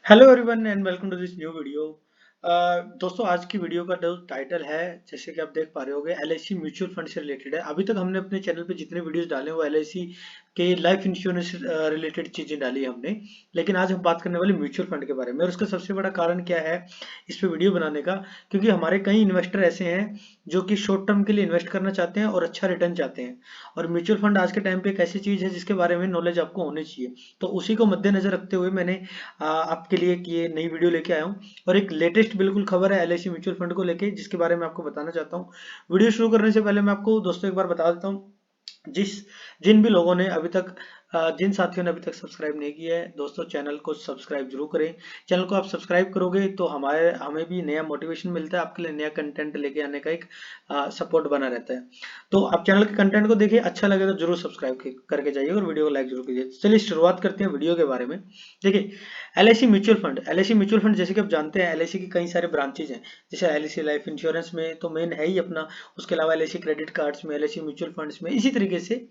Hello everyone and welcome to this new video. दोस्तों आज की वीडियो का जो टाइटल है, जैसे कि आप देख पा रहे होंगे, एलआईसी म्यूचुअल फंड से रिलेटेड है। अभी तक हमने अपने चैनल पे जितने वीडियोस डाले हैं वो एलआईसी के लाइफ इंश्योरेंस रिलेटेड चीजें डाली है हमने, लेकिन आज हम बात करने वाले म्यूचुअल फंड के बारे में। और उसका सबसे बड़ा कारण क्या है इस पे वीडियो बनाने का, क्योंकि हमारे कई इन्वेस्टर ऐसे हैं जो कि शॉर्ट टर्म के लिए इन्वेस्ट करना चाहते हैं और अच्छा रिटर्न चाहते हैं। और म्यूचुअल फंड आज के टाइम पे एक ऐसी चीज है जिसके बारे में नॉलेज आपको होनी चाहिए। तो उसी को मद्देनजर रखते हुए मैंने आपके लिए ये नई वीडियो लेके आया हूँ। और एक लेटेस्ट बिल्कुल खबर है एलआईसी म्यूचुअल फंड को लेके, जिसके बारे में आपको बताना चाहता हूँ। वीडियो शुरू करने से पहले मैं आपको दोस्तों एक बार बता देता हूँ, जिस जिन भी लोगों ने अभी तक जिन साथियों ने अभी तक सब्सक्राइब नहीं किया है, दोस्तों चैनल को सब्सक्राइब जरूर करें। चैनल को आप सब्सक्राइब करोगे तो हमें भी नया मोटिवेशन मिलता है, आपके लिए नया कंटेंट लेके आने का एक सपोर्ट बना रहता है। तो आप चैनल के कंटेंट को देखिए, अच्छा लगे तो जरूर सब्सक्राइब करके जाइए और वीडियो को लाइक जरूर कीजिए। चलिए शुरुआत करते हैं वीडियो के बारे में। देखिए, एलआईसी म्यूचुअल फंड जैसे कि आप जानते हैं, एलआईसी की कई सारे ब्रांचेज हैं। जैसे एलआईसी लाइफ इंश्योरेंस में तो मेन है ही अपना, उसके अलावा एलआईसी क्रेडिट कार्ड्स में, एलआईसी म्यूचुअल फंड्स में, इसी तरीके से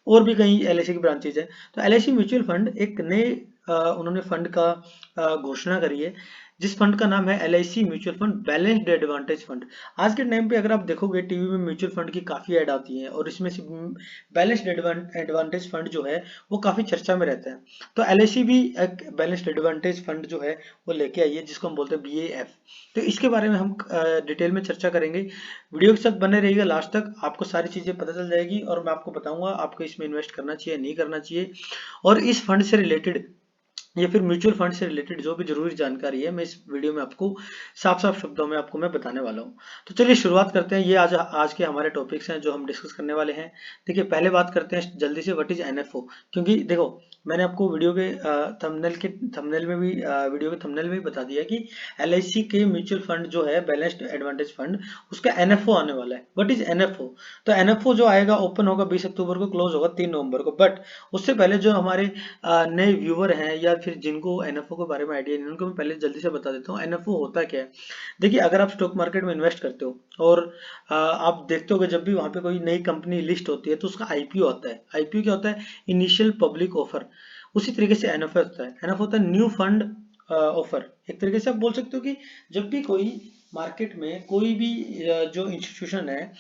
और भी कई एलआईसी की ब्रांचेज है। तो एलआईसी म्यूचुअल फंड एक नए उन्होंने फंड का घोषणा करी है, जिस फंड का नाम है LIC mutual fund balanced advantage fund. आज के टाइम पे अगर आप देखोगे टीवी में म्यूचुअल फंड की काफी ऐड आती है, और इसमें से बैलेंस्ड एडवांटेज फंड जो है वो काफी चर्चा में रहता है। तो एलआईसी भी एक बैलेंस्ड एडवांटेज फंड जो है वो लेके आई है, जिसको हम बोलते हैं बीएएफ। तो इसके बारे में हम डिटेल में चर्चा करेंगे। वीडियो के साथ बने रहिएगा लास्ट तक, आपको सारी चीजें पता चल जाएगी और मैं आपको बताऊंगा आपको इसमें इन्वेस्ट करना चाहिए नहीं करना चाहिए। और इस फंड से रिलेटेड या फिर म्यूचुअल फंड से रिलेटेड जो भी जरूरी जानकारी है, मैं इस वीडियो में आपको साफ साफ शब्दों में आपको मैं बताने वाला हूँ। तो चलिए शुरुआत करते हैं। ये आज के हमारे टॉपिक्स हैं जो हम डिस्कस करने वाले हैं। देखिए, पहले बात करते हैं जल्दी से, व्हाट इज एनएफओ। क्योंकि देखो, मैंने आपको वीडियो के थंबनेल में भी वीडियो के थंबनेल में भी बता दिया कि एलआईसी के म्यूचुअल फंड जो है बैलेंस्ड एडवांटेज फंड, उसका एनएफओ आने वाला है। What is NFO? तो एनएफओ जो आएगा ओपन होगा 20 अक्टूबर को, क्लोज होगा 3 नवंबर को। बट उससे पहले जो हमारे नए व्यूवर हैं या फिर जिनको एनएफओ के बारे में आइडिया नहीं, उनको मैं पहले जल्दी से बता देता हूँ एनएफओ होता क्या है। देखिए, अगर आप स्टॉक मार्केट में इन्वेस्ट करते हो और आप देखते हो कि जब भी वहां पे कोई नई कंपनी लिस्ट होती है तो उसका आईपीओ होता है। आईपीओ क्या होता है? Initial public offer. उसी तरीके से एनएफओ होता है। एनएफओ होता है न्यू फंड ऑफर। एक तरीके से आप बोल सकते हो कि जब भी कोई मार्केट में कोई भी जो इंस्टीट्यूशन है,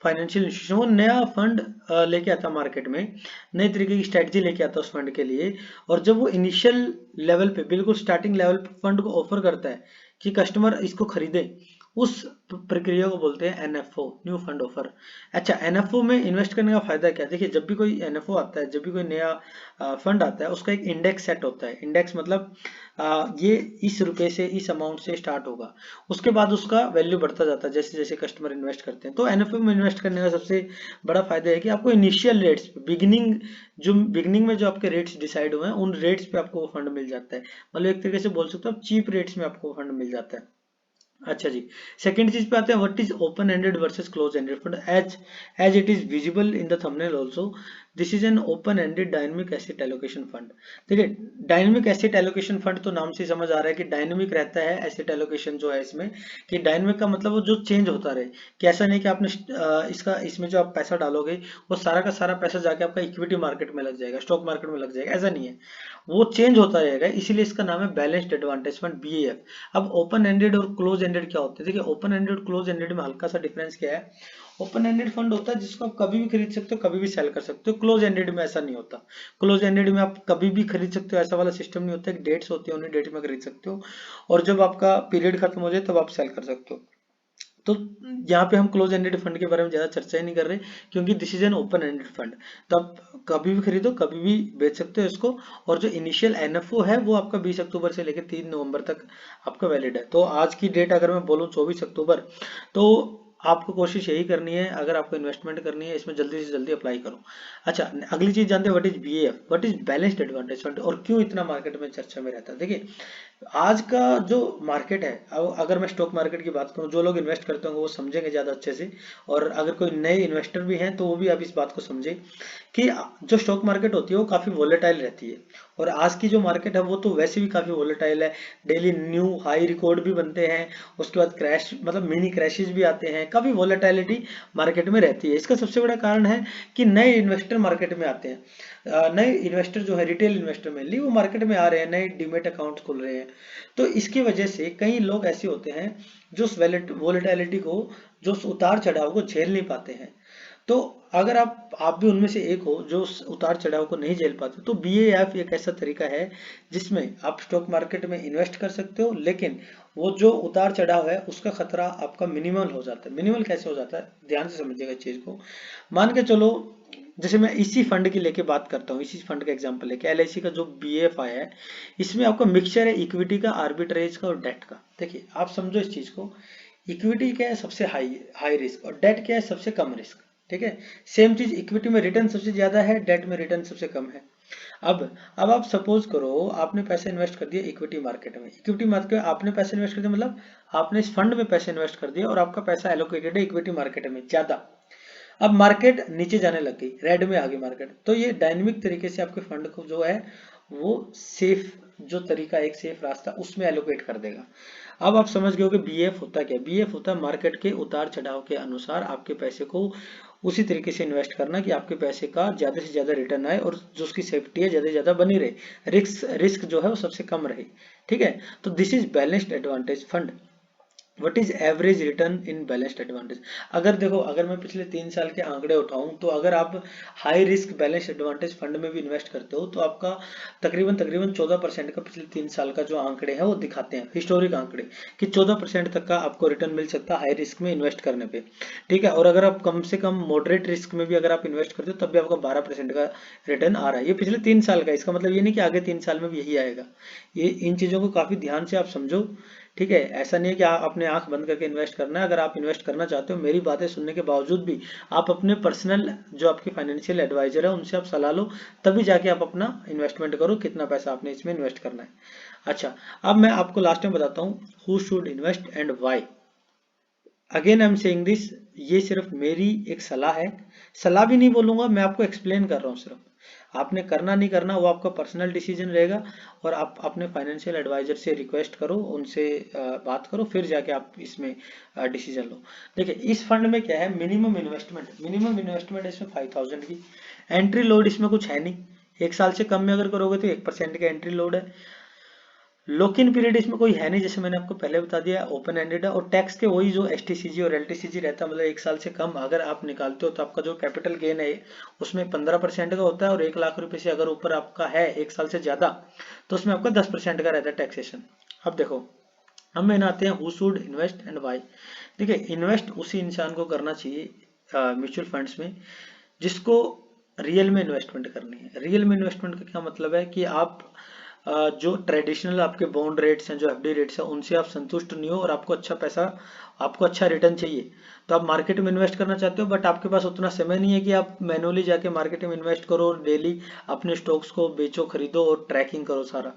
फाइनेंशियल इंस्टीट्यूशन, वो नया फंड लेके आता मार्केट में, नई तरीके की स्ट्रेटजी लेके आता है उस फंड के लिए। और जब वो इनिशियल लेवल पे, बिल्कुल स्टार्टिंग लेवल पे फंड को ऑफर करता है कि कस्टमर इसको खरीदे, उस प्रक्रिया को बोलते हैं एनएफओ, न्यू फंड ऑफर। अच्छा, एनएफओ में इन्वेस्ट करने का फायदा क्या है? देखिए, जब भी कोई एनएफओ आता है, जब भी कोई नया फंड आता है, उसका एक इंडेक्स सेट होता है। इंडेक्स मतलब ये इस रुपए से, इस अमाउंट से स्टार्ट होगा, उसके बाद उसका वैल्यू बढ़ता जाता है जैसे जैसे कस्टमर इन्वेस्ट करते हैं। तो एनएफओ में इन्वेस्ट करने का सबसे बड़ा फायदा है कि आपको इनिशियल रेट्स, बिगिनिंग में जो आपके रेट्स डिसाइड हुए हैं, उन रेट्स पे आपको वो फंड मिल जाता है। मतलब एक तरीके से बोल सकते हो आप, चीप रेट्स में आपको फंड मिल जाता है। अच्छा जी, सेकंड चीज पे आते हैं, what is open ended versus close ended fund. As it is visible in the thumbnail also, this is an open ended dynamic asset allocation fund. देखिए, डायनेमिक एसेट एलोकेशन फंड तो नाम से समझ आ रहा है कि डायनेमिक रहता है एसेट एलोकेशन जो है इसमें। कि डायनेमिक का मतलब वो जो चेंज होता रहे, कि ऐसा नहीं कि आपने इसमें जो आप पैसा डालोगे वो सारा का सारा पैसा जाके आपका इक्विटी मार्केट में लग जाएगा, स्टॉक मार्केट में लग जाएगा, ऐसा नहीं है। वो चेंज होता रहेगा, इसीलिए इसका नाम है बैलेंस्ड एडवांटेज फंड, बीएएफ। अब ओपन एंडेड और क्लोज एंडेड क्या होते हैं? देखिए, ओपन एंडेड और क्लोज एंडेड में हल्का सा डिफरेंस क्या है। ओपन एंडेड फंड होता है जिसको आप कभी भी खरीद सकते हो, कभी भी सेल कर सकते हो। क्लोज एंडेड में ऐसा नहीं होता। क्लोज एंडेड में आप कभी भी खरीद सकते हो, ऐसा वाला सिस्टम नहीं होता। एक डेट्स होती है, उन्हीं डेट में खरीद सकते हो, और जब आपका पीरियड खत्म हो जाए तब आप सेल कर सकते हो। तो यहाँ पे हम क्लोज एंडेड फंड के बारे में ज्यादा चर्चा ही नहीं कर रहे, क्योंकि this is an open ended fund. तो आप कभी भी खरीदो, कभी भी बेच सकते हो इसको। और जो इनिशियल एनएफओ है वो आपका 20 अक्टूबर से लेकर 3 नवंबर तक आपका वैलिड है। तो आज की डेट अगर मैं बोलूँ 24 अक्टूबर, तो आपको कोशिश यही करनी है, अगर आपको इन्वेस्टमेंट करनी है इसमें, जल्दी से जल्दी अप्लाई करो। अच्छा, अगली चीज जानते हैं, what is BAF, what is balanced advantage fund, और क्यों इतना मार्केट में चर्चा में रहता है। देखिए, आज का जो मार्केट है, अगर मैं स्टॉक मार्केट की बात करूं, जो लोग इन्वेस्ट करते होंगे वो समझेंगे ज्यादा अच्छे से। और अगर कोई नए इन्वेस्टर भी हैं तो वो भी अब इस बात को समझे कि जो स्टॉक मार्केट होती है वो काफी वोलेटाइल रहती है। और आज की जो मार्केट है वो तो वैसे भी काफी वोलेटाइल है। डेली न्यू हाई रिकॉर्ड भी बनते हैं, उसके बाद क्रैश मतलब मिनी क्रैशेस भी आते हैं, काफी वोलेटाइलिटी मार्केट में रहती है। इसका सबसे बड़ा कारण है कि नए इन्वेस्टर मार्केट में आते हैं। नए इन्वेस्टर जो है रिटेल इन्वेस्टर मेनली वो मार्केट में आ रहे हैं, नए डीमेट अकाउंट खुल रहे हैं। तो इसकी वजह से कई लोग ऐसे होते हैं जो उस वोलेटिलिटी को, जो उस उतार चढ़ाव को झेल नहीं पाते हैं। तो अगर आप भी उनमें से एक हो जो उस उतार चढ़ाव को नहीं झेल पाते, तो BAF एक ऐसा तरीका है जिसमें आप स्टॉक मार्केट में इन्वेस्ट कर सकते हो, लेकिन वो जो उतार चढ़ाव है उसका खतरा आपका मिनिमल हो जाता है। मिनिमल कैसे हो जाता है, ध्यान से समझिएगा इस चीज को। मान के चलो, जैसे मैं इसी फंड की लेके बात करता हूँ, इसी फंड का एग्जांपल लेके LIC का जो BAF आया है, इसमें आपका मिक्सचर है इक्विटी का, आर्बिट्रेज का और डेट का। देखिए आप समझो इस चीज को, इक्विटी क्या है सबसे हाई हाई रिस्क, और डेट क्या है सबसे कम रिस्क। ठीक है, सेम चीज इक्विटी में रिटर्न सबसे ज्यादा है, डेट में रिटर्न सबसे कम है। अब आप सपोज करो आपने पैसे इन्वेस्ट कर दिए इक्विटी मार्केट में। इक्विटी मार्केट में आपने पैसे इन्वेस्ट कर दिए मतलब आपने इस फंड में पैसे इन्वेस्ट कर दिए और आपका पैसा एलोकेटेड है इक्विटी मार्केट में ज्यादा। अब मार्केट नीचे जाने लग गई, रेड में आ गई मार्केट, तो ये डायनेमिक तरीके से आपके फंड को जो है वो सेफ, जो तरीका एक सेफ रास्ता उसमें एलोकेट कर देगा। अब आप समझ गए हो कि BAF होता क्या। BAF होता है मार्केट के उतार चढ़ाव के अनुसार आपके पैसे को उसी तरीके से इन्वेस्ट करना कि आपके पैसे का ज्यादा से ज्यादा रिटर्न आए और जो उसकी सेफ्टी है ज्यादा से ज्यादा बनी रहे, रिस्क जो है वो सबसे कम रहे। ठीक है, तो this is balanced advantage fund. What is average return in balanced advantage. अगर देखो, अगर मैं पिछले 3 साल के आंकड़े उठाऊं, तो अगर आप high risk balanced advantage fund में भी इन्वेस्ट करते हो तो आपका तकरीबन तकरीबन 14% का पिछले 3 साल का जो आंकड़े हैं वो दिखाते हैं, हिस्टोरिक आंकड़े, कि 14% तक का आपको रिटर्न मिल सकता है हाई रिस्क में इन्वेस्ट करने पे। ठीक है, और अगर आप कम से कम मॉडरेट रिस्क में भी अगर आप इन्वेस्ट करते हो तब भी आपका 12% का रिटर्न आ रहा है। ये पिछले 3 साल का, इसका मतलब ये नहीं कि आगे 3 साल में भी यही आएगा। ये इन चीजों को काफी ध्यान से आप समझो। ठीक है, ऐसा नहीं है कि आप अपने आंख बंद करके इन्वेस्ट करना है। अगर आप इन्वेस्ट करना चाहते हो, मेरी बातें सुनने के बावजूद भी आप अपने पर्सनल जो आपके फाइनेंशियल एडवाइजर है उनसे आप सलाह लो, तभी जाके आप अपना इन्वेस्टमेंट करो, कितना पैसा आपने इसमें इन्वेस्ट करना है। अच्छा, अब मैं आपको लास्ट में बताता हूँ who should invest and why. Again I am saying this, ये सिर्फ मेरी एक सलाह है, सलाह भी नहीं बोलूंगा, मैं आपको एक्सप्लेन कर रहा हूँ सिर्फ। आपने करना नहीं करना वो आपका पर्सनल डिसीजन रहेगा, और आप अपने फाइनेंशियल एडवाइजर से रिक्वेस्ट करो, उनसे बात करो, फिर जाके आप इसमें डिसीजन लो। देखिए इस फंड में क्या है, मिनिमम इन्वेस्टमेंट इसमें 5000 की। एंट्री लोड इसमें कुछ है नहीं, 1 साल से कम में अगर करोगे तो 1% का एंट्री लोड है। लॉक इन पीरियड इसमें कोई है नहीं, जैसे मैंने आपको पहले बता दिया, ओपन एंडेड है। और टैक्स के वही जो STCG और LTCG रहता है, मतलब 1 साल से कम अगर आप निकालते हो तो आपका जो कैपिटल गेन है उसमें 15% का होता है, और 1 लाख रुपए से अगर ऊपर आपका है 1 साल से ज्यादा तो उसमें आपका 10% का रहता है टैक्सेशन। अब देखो, हम में आते हैं who should invest and why. देखिए इन्वेस्ट उसी इंसान को करना चाहिए म्यूचुअल फंड्स में जिसको रियल में इन्वेस्टमेंट करनी है। रियल में इन्वेस्टमेंट का क्या मतलब है कि आप जो ट्रेडिशनल आपके बॉन्ड रेट्स हैं, जो FD रेट्स हैं, उनसे आप संतुष्ट नहीं हो और आपको अच्छा पैसा, आपको अच्छा रिटर्न चाहिए, तो आप मार्केट में इन्वेस्ट करना चाहते हो, बट आपके पास उतना समय नहीं है कि आप मैनुअली जाके मार्केट में इन्वेस्ट करो और डेली अपने स्टॉक्स को बेचो खरीदो और ट्रैकिंग करो सारा।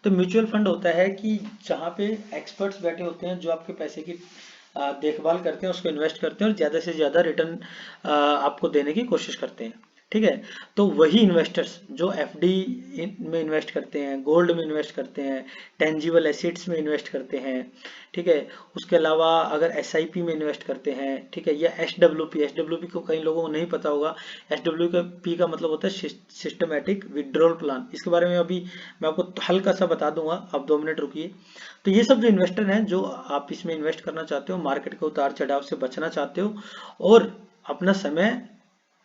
तो म्यूचुअल फंड होता है कि जहाँ पे एक्सपर्ट्स बैठे होते हैं जो आपके पैसे की देखभाल करते हैं, उसको इन्वेस्ट करते हैं और ज्यादा से ज्यादा रिटर्न आपको देने की कोशिश करते हैं। ठीक है, तो वही इन्वेस्टर्स जो FD में इन्वेस्ट करते हैं, गोल्ड में इन्वेस्ट करते हैं, टेंजिबल एसेट्स में इन्वेस्ट करते हैं, ठीक है, उसके अलावा अगर SIP में इन्वेस्ट करते हैं, ठीक है, या SWP को कई लोगों को नहीं पता होगा। SWP का मतलब होता है सिस्टमेटिक विड्रॉल प्लान। इसके बारे में अभी मैं आपको हल्का सा बता दूंगा, आप 2 मिनट रुकिए। तो ये सब जो इन्वेस्टर हैं, जो आप इसमें इन्वेस्ट करना चाहते हो, मार्केट के उतार चढ़ाव से बचना चाहते हो और अपना समय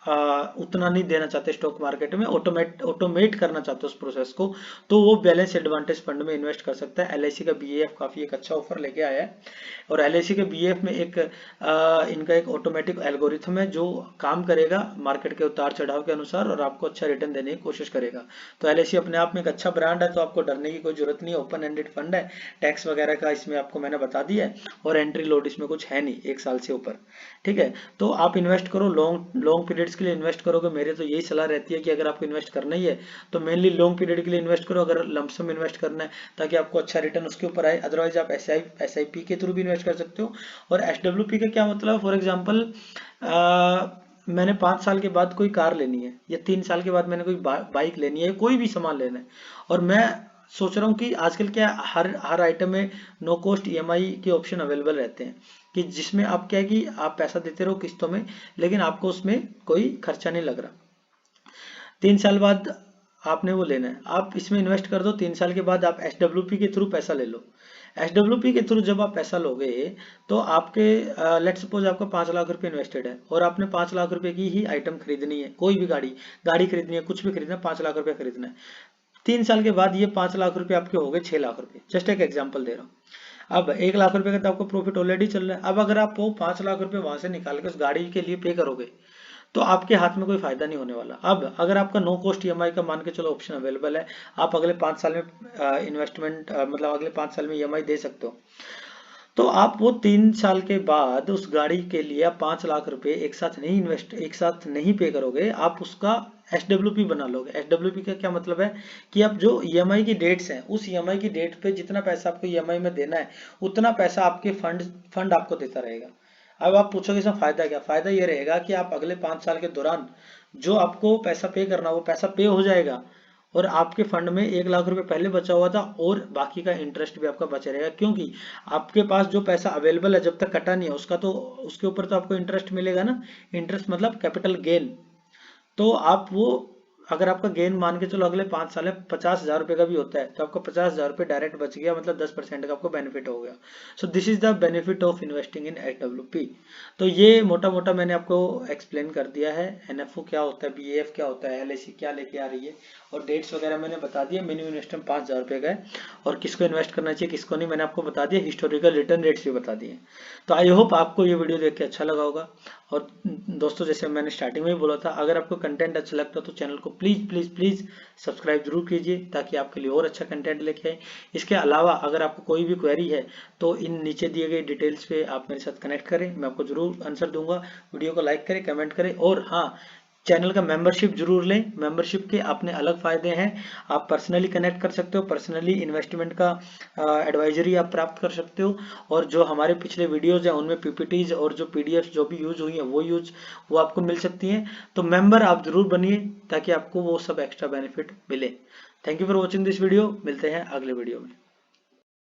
उतना नहीं देना चाहते स्टॉक मार्केट में, ऑटोमेट करना चाहते उस प्रोसेस को, तो वो बैलेंस एडवांटेज फंड में इन्वेस्ट कर सकता है। LIC का BAF काफी एक अच्छा ऑफर लेके आया है, और LIC के BAF में एक इनका एक ऑटोमेटिक एल्गोरिथम है जो काम करेगा मार्केट के उतार चढ़ाव के अनुसार और आपको अच्छा रिटर्न देने की कोशिश करेगा। तो LIC अपने आप में एक अच्छा ब्रांड है, तो आपको डरने की कोई जरूरत नहीं है। ओपन एंडेड फंड है, टैक्स वगैरह का इसमें आपको मैंने बता दिया है, और एंट्री लोड इसमें कुछ है नहीं 1 साल से ऊपर। ठीक है, तो आप इन्वेस्ट करो, लॉन्ग लॉन्ग पीरियड्स के लिए इन्वेस्ट करोगे। मेरे तो यही सलाह रहती है कि अगर आपको इन्वेस्ट करना ही है तो मेनली लॉन्ग पीरियड के लिए इन्वेस्ट करो, अगर लमसम इन्वेस्ट करना है ताकि आपको अच्छा रिटर्न उसके ऊपर आए। अदरवाइज आप SIP के थ्रू भी इन्वेस्ट कर सकते हो। और SWP का क्या मतलब, फॉर एग्जाम्पल मैंने 5 साल के बाद कोई कार लेनी है या 3 साल के बाद मैंने कोई बाइक लेनी है, कोई भी सामान लेना है, और मैं सोच रहा हूँ कि आजकल क्या हर हर आइटम में नो कॉस्ट ईएमआई के ऑप्शन अवेलेबल रहते हैं, कि जिसमें आप क्या है कि आप पैसा देते रहो किस्तों में, लेकिन आपको उसमें कोई खर्चा नहीं लग रहा। 3 साल बाद आपने वो लेना है, आप इसमें इन्वेस्ट कर दो। 3 साल के बाद आप एसडब्ल्यूपी के थ्रू पैसा ले लो। एसडब्ल्यूपी के थ्रू जब आप पैसा लोगे तो आपके लेट सपोज आपका 5 लाख रुपए इन्वेस्टेड है और आपने 5 लाख रुपए की ही आइटम खरीदनी है, कोई भी गाड़ी गाड़ी खरीदनी है, कुछ भी खरीदना है, 5 लाख रुपए खरीदना है। 3 साल के बाद ये 5 लाख रुपए आपके हो गए 6 लाख रुपए। जस्ट एक एग्जाम्पल दे रहा हूँ। अब 1 लाख रुपए का तो आपको प्रॉफिट ऑलरेडी चल रहा है। अब अगर आप वो 5 लाख रुपए वहां से निकाल के उस गाड़ी के लिए पे करोगे तो आपके हाथ में कोई फायदा नहीं होने वाला। अब अगर आपका नो कॉस्ट ईएमआई का मान के चलो ऑप्शन अवेलेबल है, आप अगले 5 साल में इन्वेस्टमेंट मतलब अगले 5 साल में ईएमआई दे सकते हो, तो आप वो 3 साल के बाद उस गाड़ी के लिए 5 लाख रुपए एक साथ नहीं पे करोगे, आप उसका एसडब्ल्यूपी बना लोगे। एसडब्ल्यूपी का क्या मतलब है कि आप जो ईएमआई की डेट्स हैं उस ईएमआई की डेट पे जितना पैसा आपको ईएमआई में देना है उतना पैसा आपके फंड आपको देता रहेगा। अब आप पूछोगे इसमें फायदा क्या? फायदा ये रहेगा कि आप अगले 5 साल के दौरान जो आपको पैसा पे करना वो पैसा पे हो जाएगा, और आपके फंड में 1 लाख रुपए पहले बचा हुआ था और बाकी का इंटरेस्ट भी आपका बचा रहेगा, क्योंकि आपके पास जो पैसा अवेलेबल है जब तक कटा नहीं है उसका तो उसके ऊपर तो आपको इंटरेस्ट मिलेगा ना। इंटरेस्ट मतलब कैपिटल गेन। तो आप वो अगर आपका गेन मान के चलो अगले 5 साल में 50,000 रुपए का भी होता है तो आपको 50,000 रुपए डायरेक्ट बच गया, मतलब 10% का आपको बेनिफिट हो गया। So this is the benefit of investing in SWP. तो ये मोटा मोटा मैंने आपको एक्सप्लेन कर दिया है। एनएफओ क्या होता है, बीएएफ क्या होता है, एलआईसी क्या लेके आ रही है, और डेट्स वगैरह मैंने बता दिया। मिनिमम इन्वेस्टमेंट 5,000 रुपए का है, और किसको इन्वेस्ट करना चाहिए किसको नहीं मैंने आपको बता दिया। हिस्टोरिकल रिटर्न रेट्स भी बता दिए। तो आई होप आपको ये वीडियो देख के अच्छा लगा होगा। और दोस्तों जैसे मैंने स्टार्टिंग में ही बोला था, अगर आपको कंटेंट अच्छा लगता है तो चैनल को प्लीज प्लीज प्लीज सब्सक्राइब जरूर कीजिए ताकि आपके लिए और अच्छा कंटेंट लेके आए। इसके अलावा अगर आपको कोई भी क्वेरी है तो इन नीचे दिए गए डिटेल्स पे आप मेरे साथ कनेक्ट करें, मैं आपको जरूर आंसर दूंगा। वीडियो को लाइक करें, कमेंट करें, और हाँ, चैनल का मेंबरशिप जरूर लें। मेंबरशिप के अपने अलग फायदे हैं। आप पर्सनली कनेक्ट कर सकते हो, पर्सनली इन्वेस्टमेंट का एडवाइजरी आप प्राप्त कर सकते हो, और जो हमारे पिछले वीडियोज हैं उनमें पीपीटीज और जो पीडीएफ जो भी यूज हुई है वो आपको मिल सकती हैं। तो मेंबर आप जरूर बनिए ताकि आपको वो सब एक्स्ट्रा बेनिफिट मिले। Thank you for watching this video. मिलते हैं अगले वीडियो में।